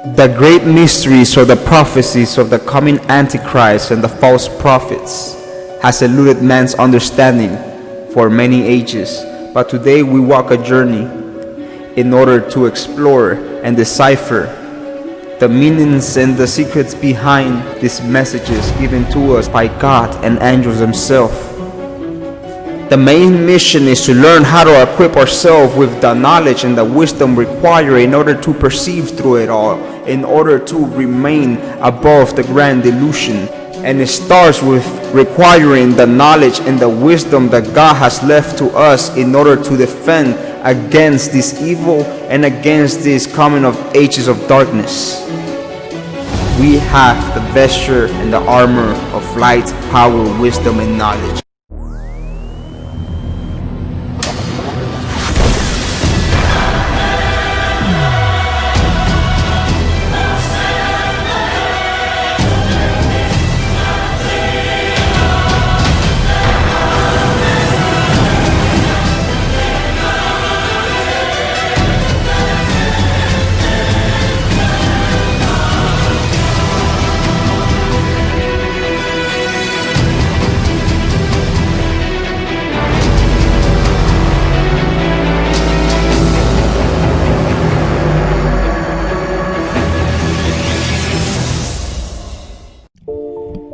The great mysteries or the prophecies of the coming Antichrist and the false prophets has eluded man's understanding for many ages, but today we walk a journey in order to explore and decipher the meanings and the secrets behind these messages given to us by God and angels themselves. The main mission is to learn how to equip ourselves with the knowledge and the wisdom required in order to perceive through it all, in order to remain above the grand delusion. And it starts with requiring the knowledge and the wisdom that God has left to us in order to defend against this evil and against this coming of ages of darkness. We have the vesture and the armor of light, power, wisdom, and knowledge.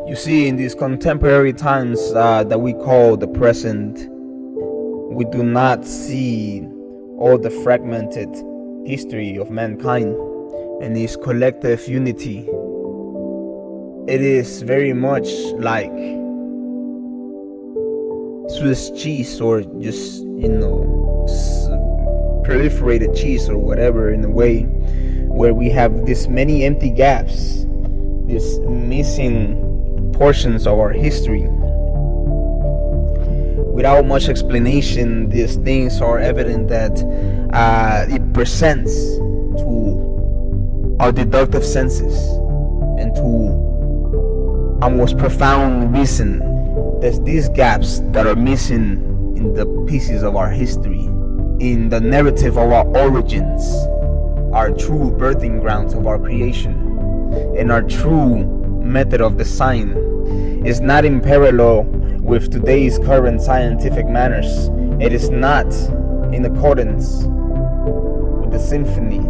You see, in these contemporary times that we call the present, we do not see all the fragmented history of mankind and its collective unity. It is very much like Swiss cheese, or just, proliferated cheese or whatever, in a way where we have this many empty gaps, this missing portions of our history. Without much explanation, these things are evident that it presents to our deductive senses and to our most profound reason. There's these gaps that are missing in the pieces of our history, in the narrative of our origins, our true birthing grounds of our creation, and our true method of design is not in parallel with today's current scientific manners. It is not in accordance with the symphony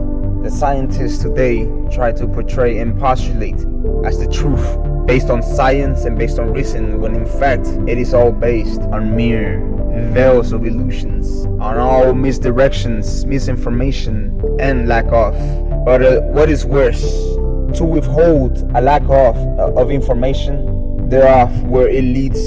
that scientists today try to portray and postulate as the truth, based on science and based on reason, when in fact it is all based on mere veils of illusions, on all misdirections, misinformation, and lack of. But what is worse, to withhold a lack of information thereof, where it leads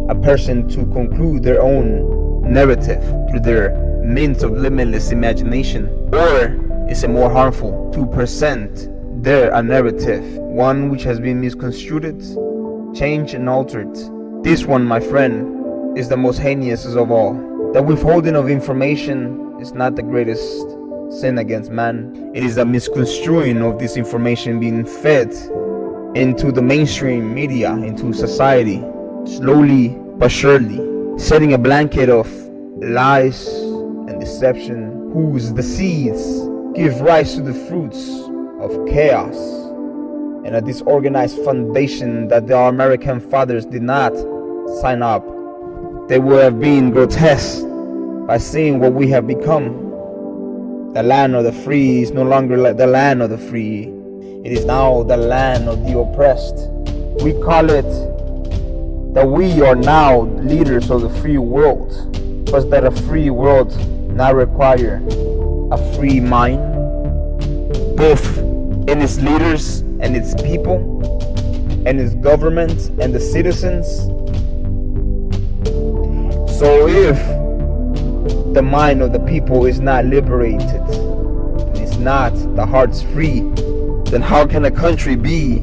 a person to conclude their own narrative through their means of limitless imagination, or is it more harmful to present a narrative, one which has been misconstrued, changed, and altered? This one, my friend, is the most heinous of all. The withholding of information is not the greatest sin against man. It is the misconstruing of this information being fed into the mainstream media, into society, slowly but surely, setting a blanket of lies and deception, whose the seeds give rise to the fruits of chaos and a disorganized foundation that the American fathers did not sign up. They would have been grotesque by seeing what we have become. The land of the free is no longer like the land of the free. It is now the land of the oppressed. We call it that we are now leaders of the free world, but that a free world now require a free mind, both in its leaders and its people, and its government and the citizens. So if the mind of the people is not liberated, and is not the hearts free, then how can a country be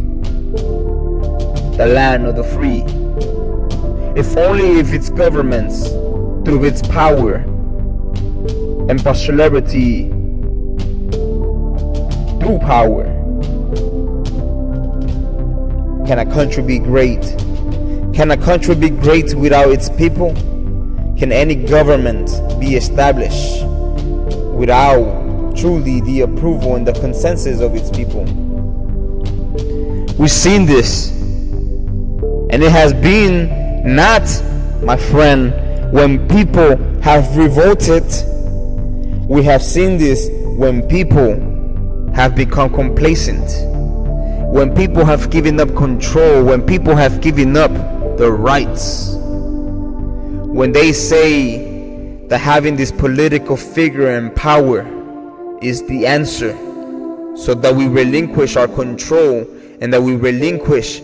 the land of the free? If only if its governments, through its power and popularity through power, can a country be great? Can a country be great without its people? Can any government be established without truly the approval and the consensus of its people. We've seen this, and it has been not, my friend, when people have revolted. We have seen this when people have become complacent, when people have given up control, when people have given up their rights, when they say that having this political figure and power is the answer, so that we relinquish our control and that we relinquish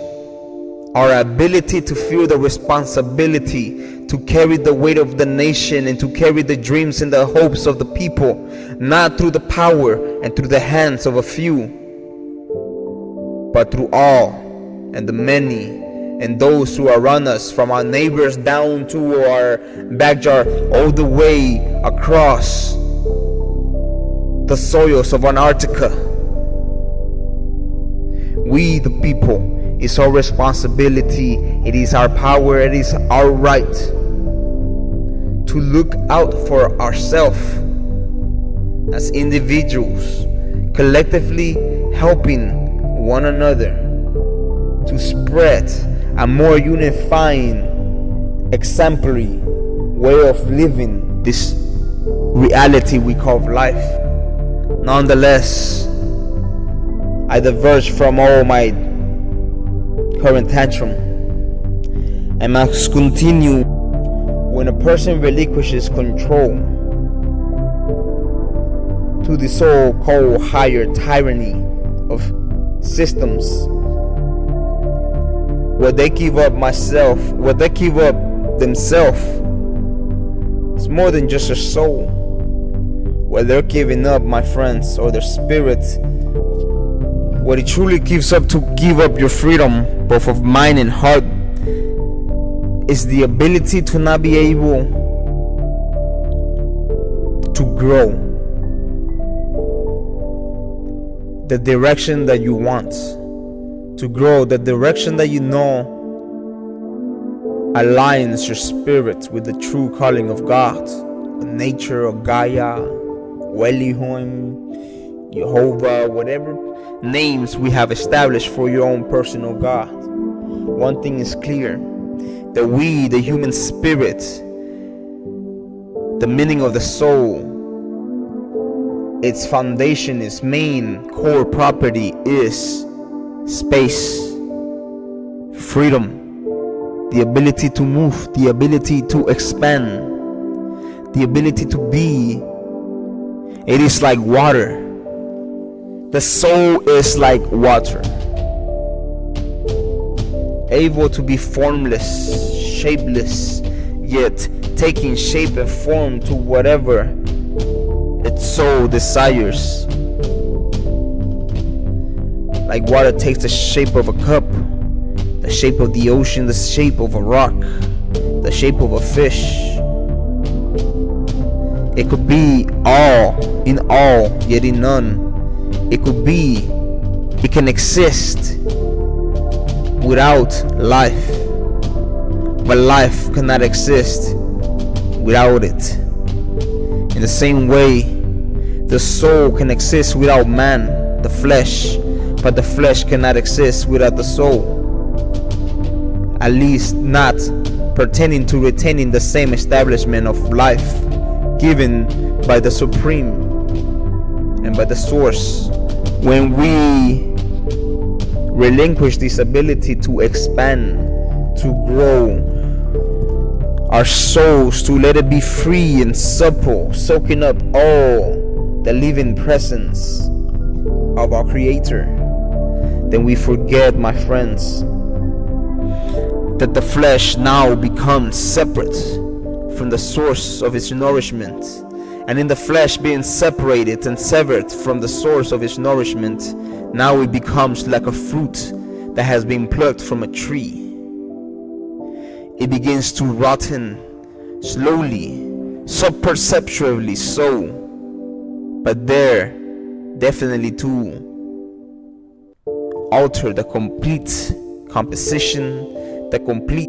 our ability to feel the responsibility to carry the weight of the nation and to carry the dreams and the hopes of the people, not through the power and through the hands of a few, but through all and the many and those who are around us, from our neighbors down to our backyard, all the way across the soils of Antarctica. We, the people, it's our responsibility, it is our power, it is our right to look out for ourselves as individuals, collectively helping one another to spread a more unifying, exemplary way of living this reality we call life. Nonetheless, I diverge from all my current tantrum and must continue. When a person relinquishes control to the so-called higher tyranny of systems, where they give up themselves, it's more than just a soul. Where they're giving up, my friends, or their spirit, what it truly gives up to give up your freedom, both of mind and heart, is the ability to not be able to grow the direction that you want, to grow the direction that you know aligns your spirit with the true calling of God, nature, or Gaia, Welihum, Jehovah, whatever names we have established for your own personal God. One thing is clear, that we, the human spirit, the meaning of the soul, its foundation, its main core property is space, freedom, the ability to move, the ability to expand, the ability to be. It is like water. The soul is like water, able to be formless, shapeless, yet taking shape and form to whatever its soul desires. Like water takes the shape of a cup, the shape of the ocean, the shape of a rock, the shape of a fish. It could be all in all, yet in none. It can exist without life, but life cannot exist without it. In the same way, the soul can exist without man, the flesh, but the flesh cannot exist without the soul, at least not pertaining to retaining the same establishment of life given by the Supreme and by the Source. When we relinquish this ability to expand, to grow our souls, to let it be free and supple, soaking up all the living presence of our Creator, then we forget, my friends, that the flesh now becomes separate from the source of its nourishment. And in the flesh being separated and severed from the source of its nourishment, now it becomes like a fruit that has been plucked from a tree. It begins to rotten slowly, subperceptually so, but there definitely to alter the complete composition, the complete.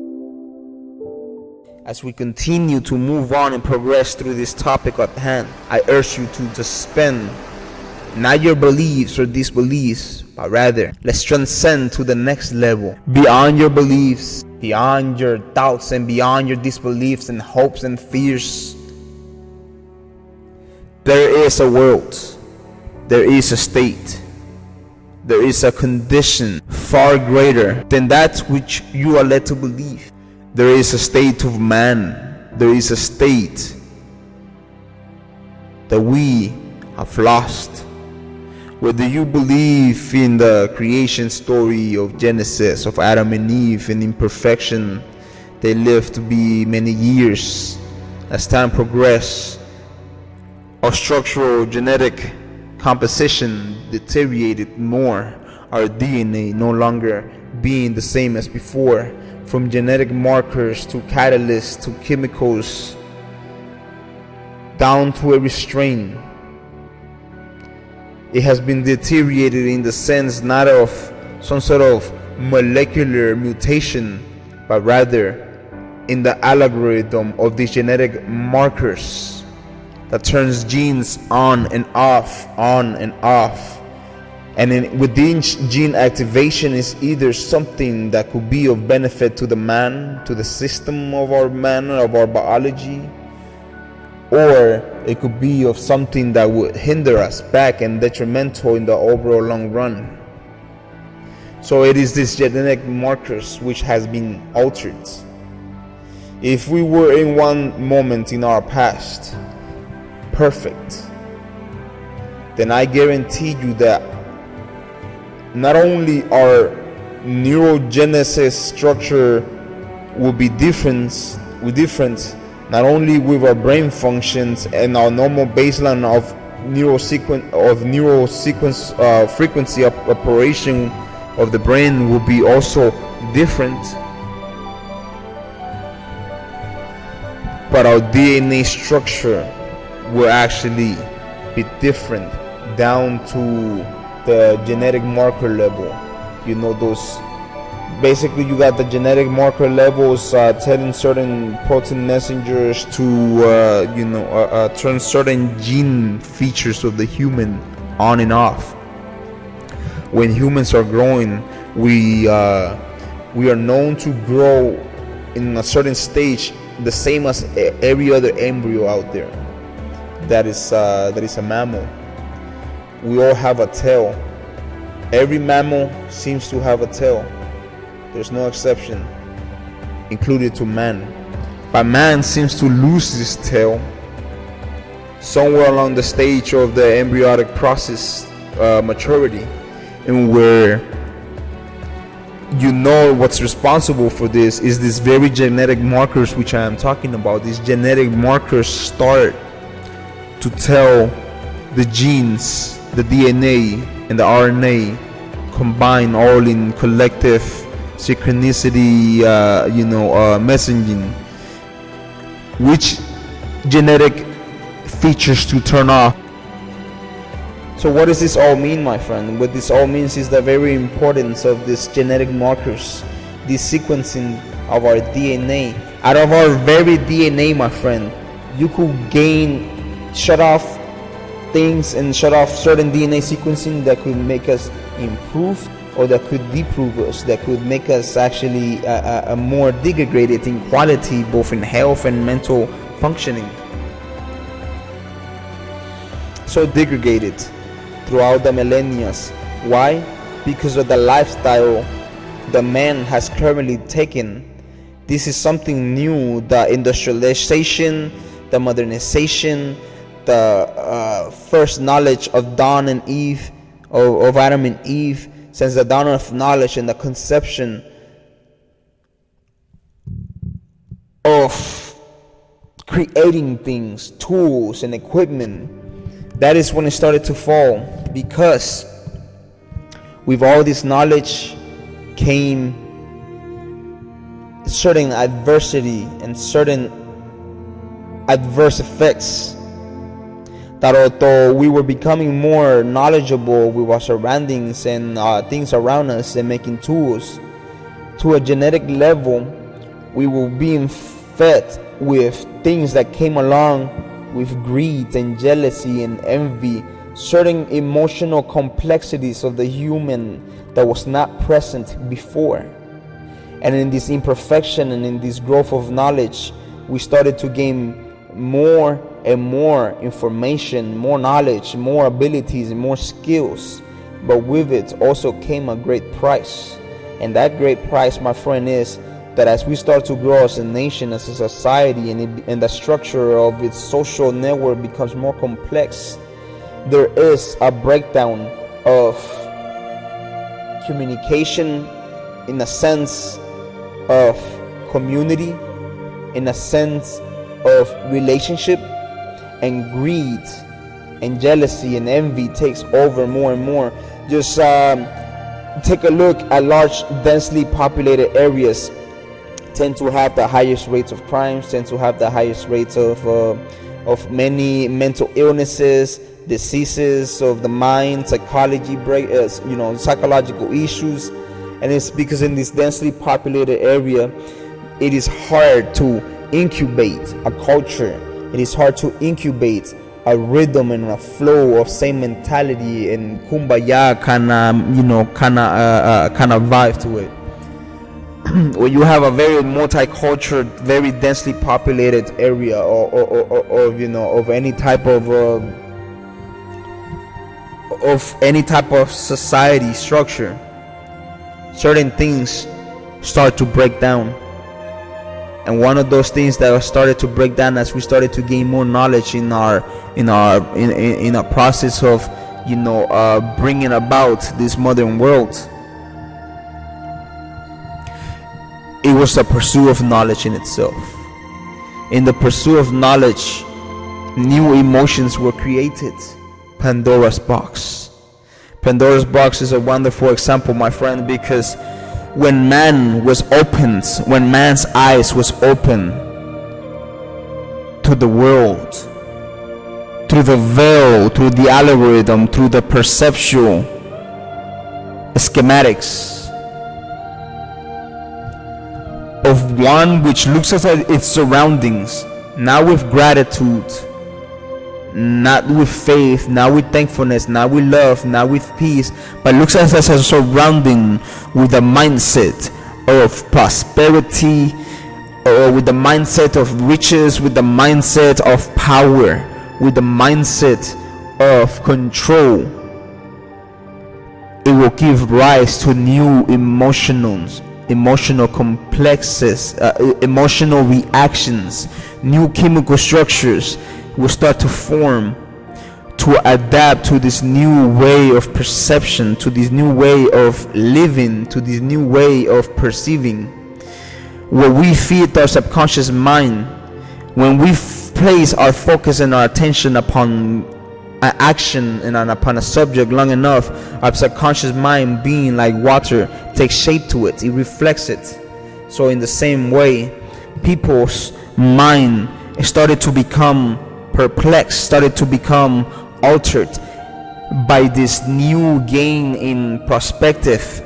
As we continue to move on and progress through this topic at hand, I urge you to just spend not your beliefs or disbeliefs, but rather let's transcend to the next level, beyond your beliefs, beyond your doubts, and beyond your disbeliefs and hopes and fears. There is a world, there is a state, there is a condition far greater than that which you are led to believe. There is a state of man, there is a state that we have lost. Whether you believe in the creation story of Genesis, of Adam and Eve, and imperfection, they lived to be many years. As time progressed, our structural genetic composition deteriorated more, our DNA no longer being the same as before, from genetic markers to catalysts to chemicals, down to every strain. It has been deteriorated in the sense not of some sort of molecular mutation, but rather in the algorithm of these genetic markers that turns genes on and off, on and off. And within gene activation is either something that could be of benefit to the man, to the system of our man, of our biology, or it could be of something that would hinder us back and detrimental in the overall long run. So it is this genetic markers which has been altered. If we were in one moment in our past perfect, then I guarantee you that not only our neurogenesis structure will be different, not only with our brain functions and our normal baseline of neurosequence frequency of operation of the brain will be also different, but our DNA structure will actually be different down to the genetic marker level. You know, those basically you got the genetic marker levels telling certain protein messengers to turn certain gene features of the human on and off. When humans are growing, we are known to grow in a certain stage the same as every other embryo out there that is a mammal. We all have a tail. Every mammal seems to have a tail. There's no exception, included to man. But man seems to lose this tail somewhere along the stage of the embryonic process, maturity, and where what's responsible for this is this very genetic markers which I am talking about. These genetic markers start to tell the genes, the DNA and the RNA combine all in collective synchronicity, messaging, which genetic features to turn off. So what does this all mean, my friend? What this all means is the very importance of these genetic markers, this sequencing of our DNA. Out of our very DNA, my friend, you could shut off things and shut off certain DNA sequencing that could make us improve or that could deprove us, that could make us actually more degraded in quality, both in health and mental functioning. So degraded throughout the millennia. Why? Because of the lifestyle the man has currently taken. This is something new, the industrialization, the modernization, the first knowledge of Adam and Eve, of Adam and Eve, since the dawn of knowledge and the conception of creating things, tools and equipment. That is when it started to fall, because with all this knowledge came certain adversity and certain adverse effects, that although we were becoming more knowledgeable with our surroundings and things around us and making tools to a genetic level, we were being fed with things that came along with greed and jealousy and envy certain emotional complexities of the human that was not present before. And in this imperfection and in this growth of knowledge, we started to gain more and more information, more knowledge, more abilities, and more skills. But with it also came a great price. And that great price, my friend, is that as we start to grow as a nation, as a society, and the structure of its social network becomes more complex, there is a breakdown of communication, in a sense of community, in a sense of relationship, and greed and jealousy and envy takes over more and more. Just take a look at large, densely populated areas tend to have the highest rates of crimes, tend to have the highest rates of many mental illnesses, diseases of the mind, psychological issues. And it's because in this densely populated area, it is hard to incubate a culture. It is hard to incubate a rhythm and a flow of same mentality and kumbaya kind of vibe to it. Where you have a very multicultural, very densely populated area, of any type of society structure, certain things start to break down. And one of those things that started to break down as we started to gain more knowledge in our process of bringing about this modern world, it was the pursuit of knowledge in itself. In the pursuit of knowledge, new emotions were created. Pandora's box. Pandora's box is a wonderful example, my friend, because when man's eyes was open to the world, through the veil, through the algorithm, through the perceptual schematics of one which looks at its surroundings, not with gratitude, not with faith, not with thankfulness, not with love, not with peace, but looks at us as a surrounding with a mindset of prosperity, or with the mindset of riches, with the mindset of power, with the mindset of control, it will give rise to new emotional complexes, emotional reactions, new chemical structures will start to form to adapt to this new way of perception, to this new way of living, to this new way of perceiving. When we feed our subconscious mind, when we place our focus and our attention upon an action and upon a subject long enough, our subconscious mind, being like water, takes shape to it. It reflects it. So in the same way, people's mind started to become perplexed, started to become altered by this new gain in perspective.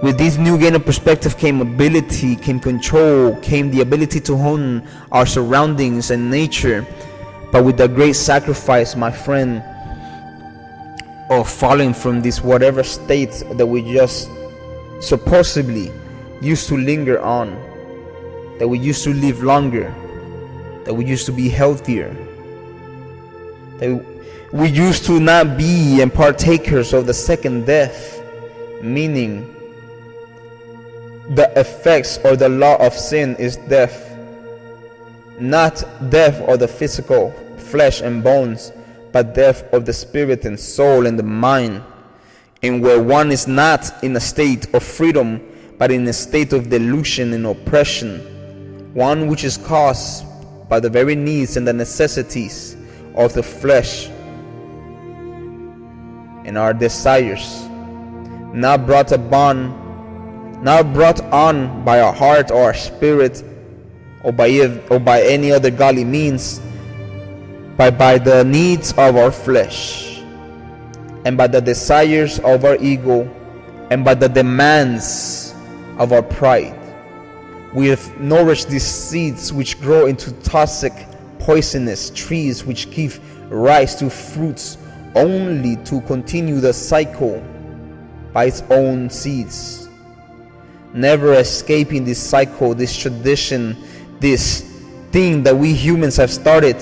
With this new gain of perspective came ability, came control, came the ability to hone our surroundings and nature. But with the great sacrifice, my friend, of falling from this whatever state that we just supposedly used to linger on, that we used to live longer, that we used to be healthier, that we used to not be and partakers of the second death, meaning the effects or the law of sin is death. Not death of the physical flesh and bones, but death of the spirit and soul and the mind, in where one is not in a state of freedom, but in a state of delusion and oppression, one which is caused by the very needs and the necessities of the flesh and our desires, not brought on by our heart or our spirit, or by any other godly means, but by the needs of our flesh, and by the desires of our ego, and by the demands of our pride. We have nourished these seeds which grow into toxic, poisonous trees which give rise to fruits only to continue the cycle by its own seeds, never escaping this cycle, this tradition, this thing that we humans have started.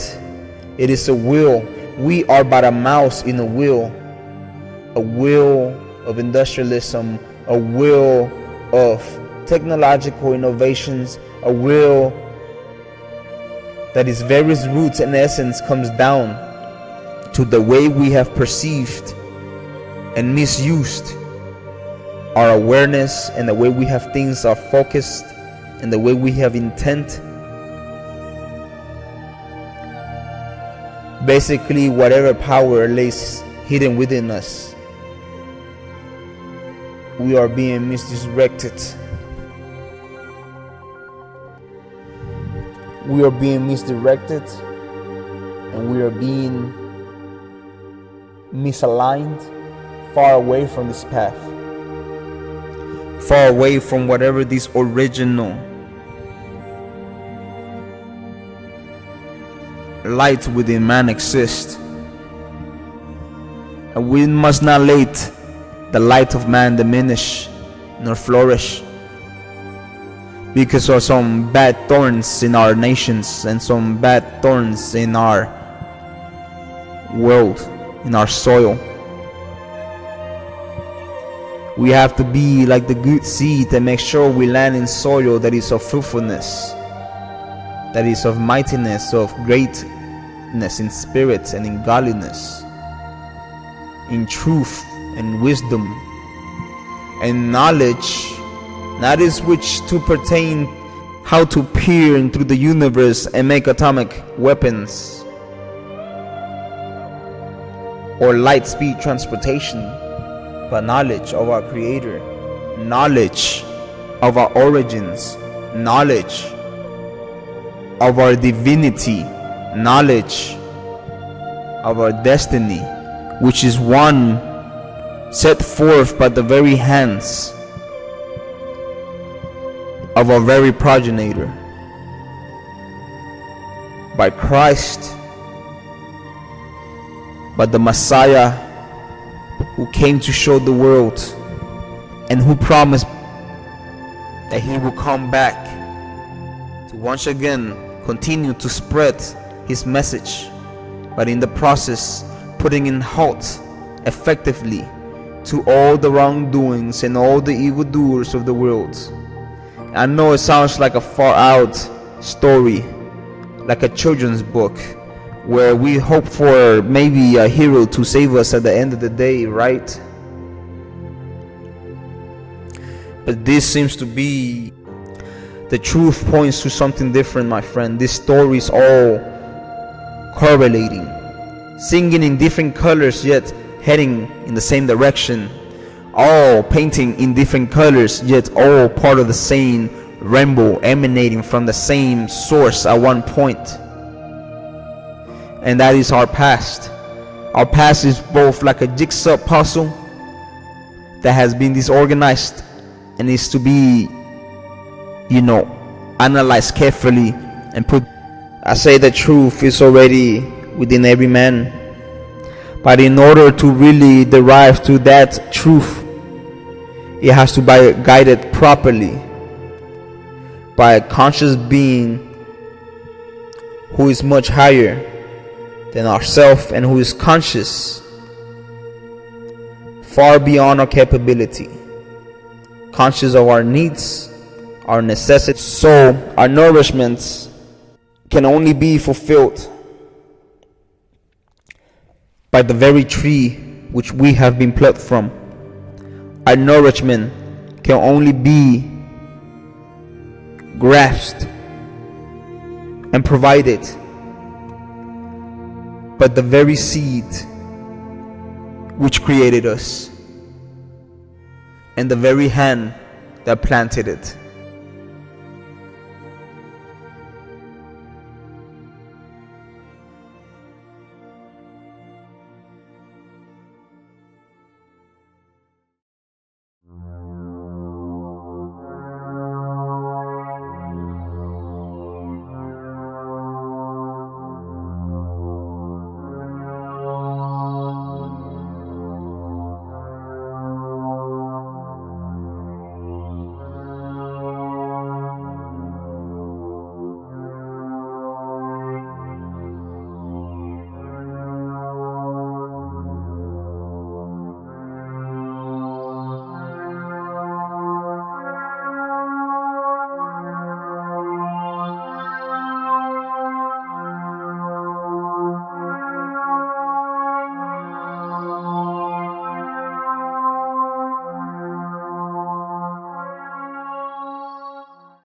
It is a wheel. We are but a mouse in a wheel of industrialism, a wheel of technological innovations, a wheel that its various roots and essence comes down to the way we have perceived and misused our awareness, and the way we have things are focused, and the way we have intent. Basically, whatever power lays hidden within us, we are being misdirected. We are being misdirected, and we are being misaligned, far away from this path, far away from whatever this original light within man exists. And we must not let the light of man diminish nor flourish because of some bad thorns in our nations and some bad thorns in our world, in our soil. We have to be like the good seed and make sure we land in soil that is of fruitfulness, that is of mightiness, of greatness in spirit and in godliness, in truth and wisdom and knowledge, that is which to pertain how to peer into the universe and make atomic weapons or light speed transportation, but knowledge of our Creator, knowledge of our origins, knowledge of our divinity, knowledge of our destiny, which is one set forth by the very hands of our very progenitor, by Christ, by the Messiah who came to show the world and who promised that he will come back to once again continue to spread his message, but in the process putting in halt effectively to all the wrongdoings and all the evildoers of the world. I know it sounds like a far out story, like a children's book, where we hope for maybe a hero to save us at the end of the day, right? But this seems to be, the truth points to something different, my friend. This story is all correlating, singing in different colors yet heading in the same direction, all painting in different colors yet all part of the same rainbow, emanating from the same source at one point. And that is our past. Our past is both like a jigsaw puzzle that has been disorganized and is to be, analyzed carefully and put. I say the truth is already within every man, but in order to really derive to that truth, it has to be guided properly by a conscious being who is much higher than ourselves and who is conscious far beyond our capability, conscious of our needs, our necessities. So our nourishments can only be fulfilled by the very tree which we have been plucked from. Our nourishment can only be grasped and provided but the very seed which created us and the very hand that planted it.